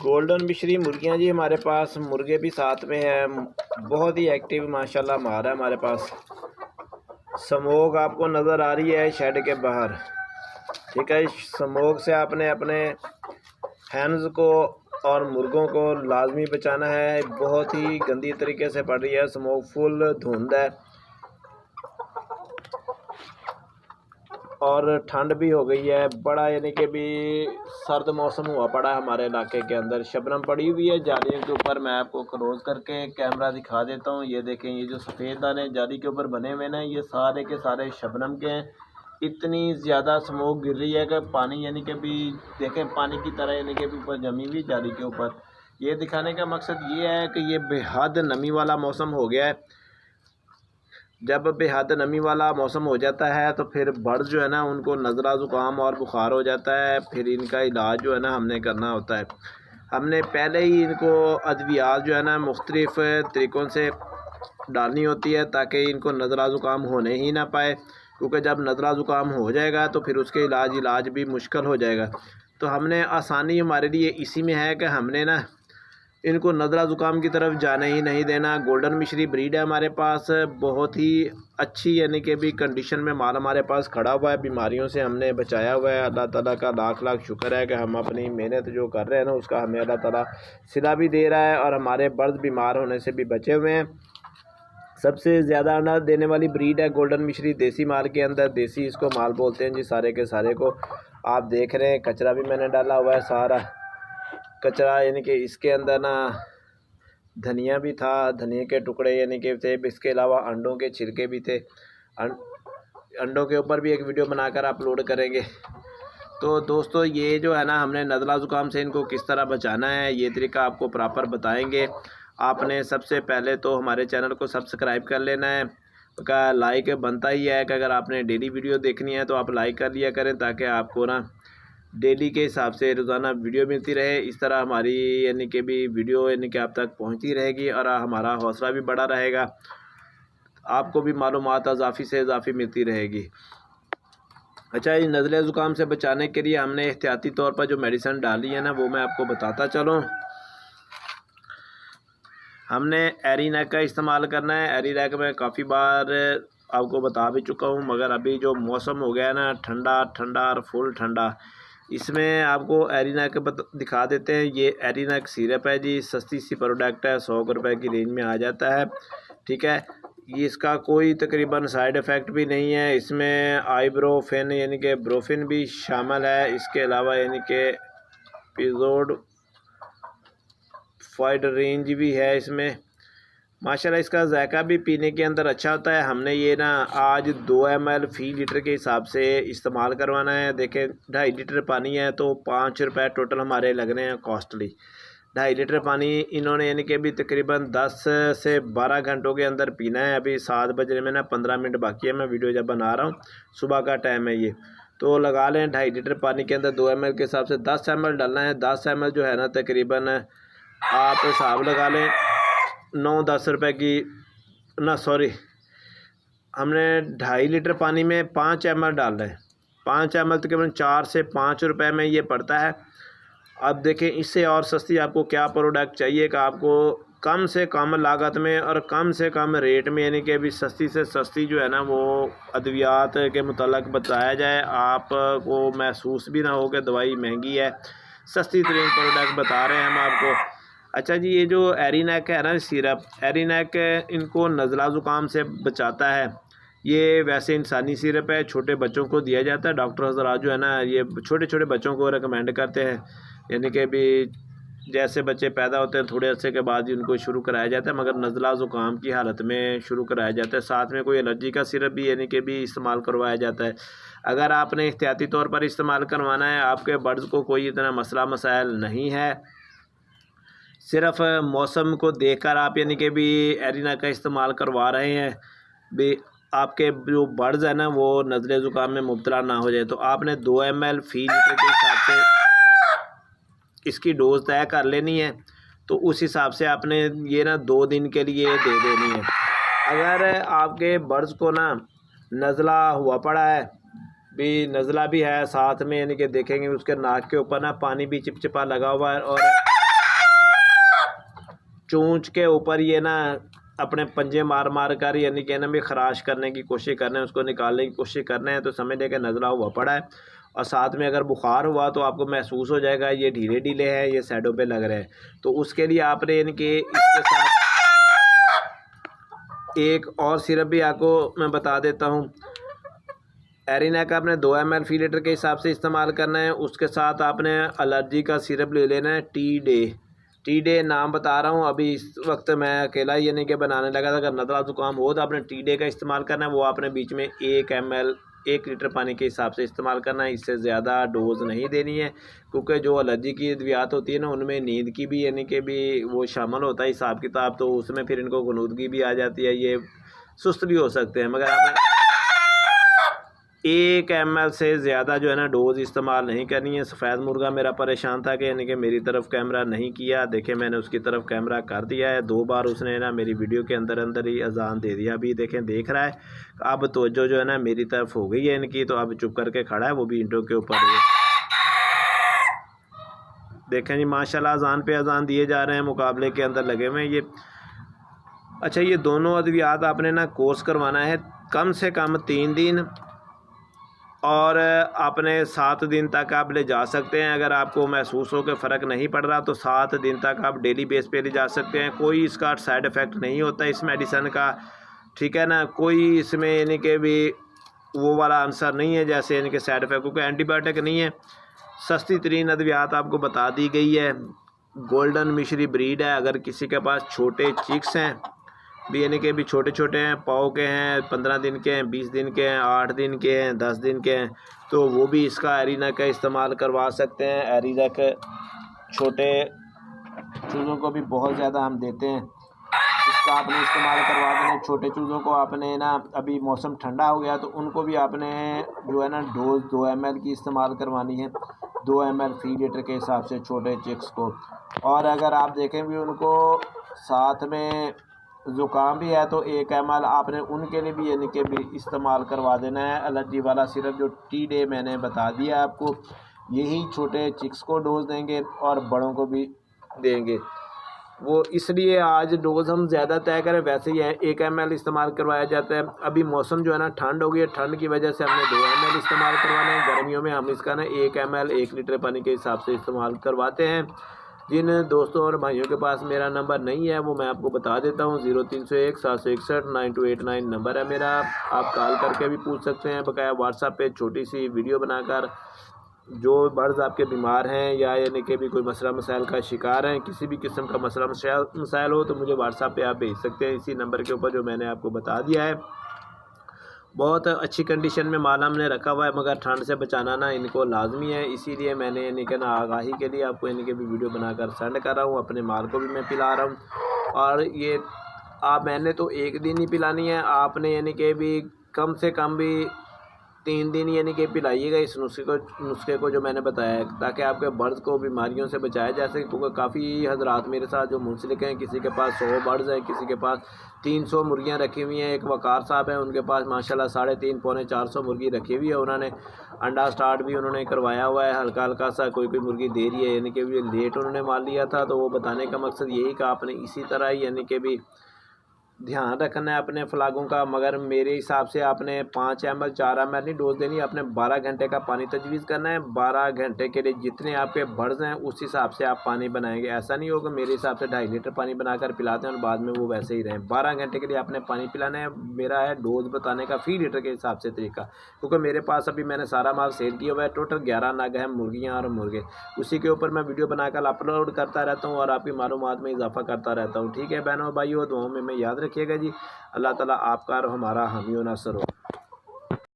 Golden मिश्री मुर्गियाँ जी हमारे पास, मुर्गे भी साथ में हैं। बहुत ही एक्टिव माशाल्लाह मार है हमारे पास। स्मोक आपको नज़र आ रही है शेड के बाहर, ठीक है। स्मोक से आपने अपने हैंड्स को और मुर्गों को लाजमी बचाना है। बहुत ही गंदी तरीके से पड़ रही है स्मोक, फुल धुंध है और ठंड भी हो गई है बड़ा, यानी कि भी सर्द मौसम हुआ पड़ा है हमारे इलाके के अंदर। शबनम पड़ी हुई है जालियों के ऊपर। मैं आपको क्लोज करके कैमरा दिखा देता हूँ। ये देखें, ये जो सफ़ेद दाने जाली के ऊपर बने हुए हैं, ये सारे के सारे शबनम के हैं। इतनी ज़्यादा स्मोक गिर रही है कि पानी यानी कि भी देखें पानी की तरह यानी कि भी ऊपर जमी हुई जाली के ऊपर। ये दिखाने का मकसद ये है कि ये बेहद नमी वाला मौसम हो गया है। जब बेहद नमी वाला मौसम हो जाता है तो फिर बर्ड्स जो है ना, उनको नज़ला ज़ुकाम और बुखार हो जाता है। फिर इनका इलाज जो है ना हमने करना होता है। हमने पहले ही इनको अद्वियात जो है ना मुख्तलिफ़ तरीक़ों से डालनी होती है ताकि इनको नज़ला ज़ुकाम होने ही ना पाए, क्योंकि जब नज़ला ज़ुकाम हो जाएगा तो फिर उसके इलाज भी मुश्किल हो जाएगा। तो हमने आसानी हमारे लिए इसी में है कि हमने ना इनको नज़ला ज़ुकाम की तरफ जाने ही नहीं देना। गोल्डन मिश्री ब्रीड है हमारे पास, बहुत ही अच्छी यानी कि भी कंडीशन में माल हमारे पास खड़ा हुआ है। बीमारियों से हमने बचाया हुआ है। अल्लाह ताला का लाख लाख शुक्र है कि हम अपनी मेहनत जो कर रहे हैं ना उसका हमें अल्लाह ताला सिला भी दे रहा है और हमारे बर्ड्स बीमार होने से भी बचे हुए हैं। सबसे ज़्यादा अंडा देने वाली ब्रीड है गोल्डन मिश्री, देसी माल के अंदर। देसी इसको माल बोलते हैं जी सारे के सारे को। आप देख रहे हैं कचरा भी मैंने डाला हुआ है, सारा कचरा यानी कि इसके अंदर ना धनिया भी था, धनिया के टुकड़े यानी कि थे। इसके अलावा अंडों के छिलके भी थे। अंडों के ऊपर भी एक वीडियो बनाकर अपलोड करेंगे। तो दोस्तों ये जो है ना, हमने नज़ला ज़ुकाम से इनको किस तरह बचाना है ये तरीका आपको प्रॉपर बताएंगे। आपने सबसे पहले तो हमारे चैनल को सब्सक्राइब कर लेना है का, लाइक बनता ही है कि अगर आपने डेली वीडियो देखनी है तो आप लाइक कर लिया करें ताकि आपको ना डेली के हिसाब से रोज़ाना वीडियो मिलती रहे। इस तरह हमारी यानी कि भी वीडियो यानी कि आप तक पहुंचती रहेगी और हमारा हौसला भी बढ़ा रहेगा, आपको भी मालूमात इजाफ़ी से इजाफ़ी मिलती रहेगी। अच्छा, ये नज़ले ज़ुकाम से बचाने के लिए हमने एहतियाती तौर पर जो मेडिसिन डाली है ना वो मैं आपको बताता चलूँ। हमने एरीनेक का इस्तेमाल करना है। एरीनेक में काफ़ी बार आपको बता भी चुका हूँ, मगर अभी जो मौसम हो गया है ना ठंडा ठंडा और फुल ठंडा, इसमें आपको एरीनेक दिखा देते हैं। ये एरीनेक सिरप है जी, सस्ती सी प्रोडक्ट है, 100 रुपये की रेंज में आ जाता है, ठीक है। ये इसका कोई तकरीबन साइड इफ़ेक्ट भी नहीं है। इसमें आइब्रोफिन यानी कि ब्रोफिन भी शामिल है। इसके अलावा यानी कि पिजोड फाइड रेंज भी है इसमें। माशाल्लाह इसका जायका भी पीने के अंदर अच्छा होता है। हमने ये ना आज 2 ml फ़ी लीटर के हिसाब से इस्तेमाल करवाना है। देखें 2.5 लीटर पानी है तो 5 रुपये टोटल हमारे लग रहे हैं कॉस्टली। 2.5 लीटर पानी इन्होंने यानी कि अभी तकरीबन 10 से 12 घंटों के अंदर पीना है। अभी 7 बजने में ना 15 मिनट बाकी है, मैं वीडियो जब बना रहा हूँ, सुबह का टाइम है ये। तो लगा लें 2.5 लीटर पानी के अंदर 2 ml के हिसाब से 10 ml डालना है। 10 ml जो है ना तकरीबन आप हिसाब लगा लें 9-10 रुपये की ना, सॉरी, हमने 2.5 लीटर पानी में 5 ml डाल रहे हैं। 5 ml तकरीबन 4 से 5 रुपये में ये पड़ता है। अब देखें इससे और सस्ती आपको क्या प्रोडक्ट चाहिए कि आपको कम से कम लागत में और कम से कम रेट में यानी कि अभी सस्ती से सस्ती जो है ना वो अद्वियात के मुताल्लिक़ बताया जाए, आपको महसूस भी ना हो कि दवाई महंगी है। सस्ती तरीन प्रोडक्ट बता रहे हैं हम आपको। अच्छा जी, ये जो एरीनेक है ना सिरप, एरीनेक इनको नज़ला ज़ुकाम से बचाता है। ये वैसे इंसानी सिरप है, छोटे बच्चों को दिया जाता है। डॉक्टर हज़रात जो है ना ये छोटे छोटे बच्चों को रेकमेंड करते हैं, यानी कि भी जैसे बच्चे पैदा होते हैं थोड़े अरसे के बाद ही उनको शुरू कराया जाता है, मगर नज़ला ज़ुकाम की हालत में शुरू कराया जाता है। साथ में कोई एलर्जी का सिरप भी यानी कि भी इस्तेमाल करवाया जाता है। अगर आपने एहतियाती तौर पर इस्तेमाल करवाना है, आपके बर्ड्स को कोई इतना मसला मसाइल नहीं है, सिर्फ़ मौसम को देखकर आप यानी कि भी एरीनेक का इस्तेमाल करवा रहे हैं भी आपके जो बर्ड्स है ना वो नज़ले ज़ुकाम में मुब्तला ना हो जाए, तो आपने 2 ml फ़ी लीटर के हिसाब से इसकी डोज़ तय कर लेनी है। तो उस हिसाब से आपने ये ना 2 दिन के लिए दे देनी है। अगर आपके बर्ड्स को ना नज़ला हुआ पड़ा है भी, नज़ला भी है साथ में, यानी कि देखेंगे उसके नाक के ऊपर ना पानी भी चिपचिपा लगा हुआ है और चोंच के ऊपर ये ना अपने पंजे मार मार कर यानी कि ना भी खराश करने की कोशिश कर रहे हैं, उसको निकालने की कोशिश कर रहे हैं। तो समझ लें कि नज़ला हुआ पड़ा है और साथ में अगर बुखार हुआ तो आपको महसूस हो जाएगा ये ढीले ढीले हैं, ये साइडों पे लग रहे हैं। तो उसके लिए आपने इनके इसके साथ एक और सिरप भी आपको मैं बता देता हूँ। एरिनेक आपने 2 ml फी लीटर के हिसाब से इस्तेमाल करना है। उसके साथ आपने एलर्जी का सिरप ले लेना है टी डे नाम बता रहा हूँ। अभी इस वक्त मैं अकेला ही यानी कि बनाने लगा था। अगर नज़ला ज़ुकाम हो तो आपने टी डे का इस्तेमाल करना है। वो आपने बीच में 1 ml 1 लीटर पानी के हिसाब से इस्तेमाल करना है। इससे ज़्यादा डोज़ नहीं देनी है, क्योंकि जो एलर्जी की अद्वियात होती है ना उनमें नींद की भी यानी कि भी वो शामिल होता है हिसाब किताब। तो उसमें फिर इनको गुनूदगी भी आ जाती है, ये सुस्त भी हो सकते हैं। मगर आपने 1 ml से ज़्यादा जो है ना डोज़ इस्तेमाल नहीं करनी है। सफ़ेद मुर्गा मेरा परेशान था कि यानी कि मेरी तरफ कैमरा नहीं किया। देखें मैंने उसकी तरफ कैमरा कर दिया है। 2 बार उसने ना मेरी वीडियो के अंदर ही अजान दे दिया। अभी देखें देख रहा है। अब तो जो है ना मेरी तरफ हो गई है इनकी, तो अब चुप करके खड़ा है, वो भी ईंटों के ऊपर। देखें जी माशाल्लाह अजान पे अजान दिए जा रहे हैं, मुकाबले के अंदर लगे हुए हैं ये। अच्छा, ये दोनों अद्वियात आपने ना कोर्स करवाना है कम से कम 3 दिन, और आपने 7 दिन तक आप ले जा सकते हैं। अगर आपको महसूस हो कि फ़र्क नहीं पड़ रहा तो 7 दिन तक आप डेली बेस पे ले जा सकते हैं। कोई इसका साइड इफ़ेक्ट नहीं होता इस मेडिसन का, ठीक है ना। कोई इसमें यानी कि भी वो वाला आंसर नहीं है जैसे यानी कि साइड इफ़ेक्ट, क्योंकि एंटीबायोटिक नहीं है। सस्ती तरीन अद्वियात आपको बता दी गई है। गोल्डन मिश्री ब्रीड है। अगर किसी के पास छोटे चिक्स हैं भी यानी कि भी छोटे छोटे हैं, पाव के हैं, 15 दिन के हैं, 20 दिन के हैं, 8 दिन के हैं, 10 दिन के हैं, तो वो भी इसका एरिनेक का इस्तेमाल करवा सकते हैं। एरिनेक छोटे चूज़ों को भी बहुत ज़्यादा हम देते हैं, इसका आपने इस्तेमाल करवा देना। छोटे चूज़ों को आपने ना अभी मौसम ठंडा हो गया तो उनको भी आपने जो है ना डोज 2 ml की इस्तेमाल करवानी है, 2 ml फी लीटर के हिसाब से छोटे चिक्स को। और अगर आप देखें भी उनको साथ में ज़ुकाम भी है तो 1 ml आपने उनके लिए भी यानी कि भी इस्तेमाल करवा देना है। एलर्जी वाला सिरप जो टी डे मैंने बता दिया आपको, यही छोटे चिक्स को डोज देंगे और बड़ों को भी देंगे। वो इसलिए आज डोज़ हम ज़्यादा तय करें, वैसे ही है 1 ml इस्तेमाल करवाया जाता है। अभी मौसम जो है ना ठंड हो गई है, ठंड की वजह से हमने 2 ml इस्तेमाल करवाना है। गर्मियों में हम इसका ना 1 ml 1 लीटर पानी के हिसाब से इस्तेमाल करवाते हैं। जिन दोस्तों और भाइयों के पास मेरा नंबर नहीं है वो मैं आपको बता देता हूँ। 0301 761 9289 नंबर है मेरा। आप कॉल करके भी पूछ सकते हैं, बकाया व्हाट्सएप पे छोटी सी वीडियो बनाकर। जो बर्ड्स आपके बीमार हैं या यानी कि भी कोई मसला मसाइल का शिकार हैं, किसी भी किस्म का मसला मसाइल हो तो मुझे व्हाट्सएप पे आप भेज सकते हैं इसी नंबर के ऊपर जो मैंने आपको बता दिया है। बहुत अच्छी कंडीशन में माल हमने रखा हुआ है, मगर ठंड से बचाना ना इनको लाजमी है, इसीलिए मैंने यानी कि ना आगाही के लिए आपको यानी कि भी वीडियो बनाकर सेंड कर रहा हूँ। अपने माल को भी मैं पिला रहा हूँ। और ये मैंने तो 1 दिन ही पिलानी है, आपने यानी कि भी कम से कम भी 3 दिन यानी कि पिलाइएगा इस नुस्खे को जो मैंने बताया है, ताकि आपके बर्ड्स को बीमारियों से बचाया जा सके। क्योंकि काफ़ी हजरात मेरे साथ जो मुंसलिक हैं, किसी के पास 100 बर्ड्स हैं, किसी के पास 300 मुर्गियां रखी हुई हैं। एक वकार साहब हैं, उनके पास माशाल्लाह 350 पौने 400 मुर्गी रखी हुई है। उन्होंने अंडा स्टार्ट भी उन्होंने करवाया हुआ है, हल्का हल्का सा कोई मुर्गी दे रही है, यानी कि भी लेट उन्होंने मार लिया था। तो वो बताने का मकसद यही कि आपने इसी तरह ही यानी कि भी ध्यान रखना है अपने फ्लागों का। मगर मेरे हिसाब से आपने 5 ml 4 ml नहीं डोज देनी, आपने 12 घंटे का पानी तजवीज़ करना है। 12 घंटे के लिए जितने आपके बर्ड्स हैं उस हिसाब से आप पानी बनाएंगे। ऐसा नहीं होगा मेरे हिसाब से 2.5 लीटर पानी बनाकर पिलाते हैं और बाद में वो वैसे ही रहें। 12 घंटे के लिए आपने पानी पिलाना है। मेरा है डोज बताने का फी लीटर के हिसाब से तरीका, क्योंकि मेरे पास अभी मैंने सारा माल सेल किया हुआ है। टोटल 11 नग हैं मुर्गियाँ और मुर्गे, उसी के ऊपर मैं वीडियो बनाकर अपलोड करता रहता हूँ और आपकी मालूमात में इजाफा करता रहता हूँ। ठीक है बहनों भाइयों, दुआओं में याद रखिएगा जी। अल्लाह ताला आपका और हमारा हामी व नासर हो।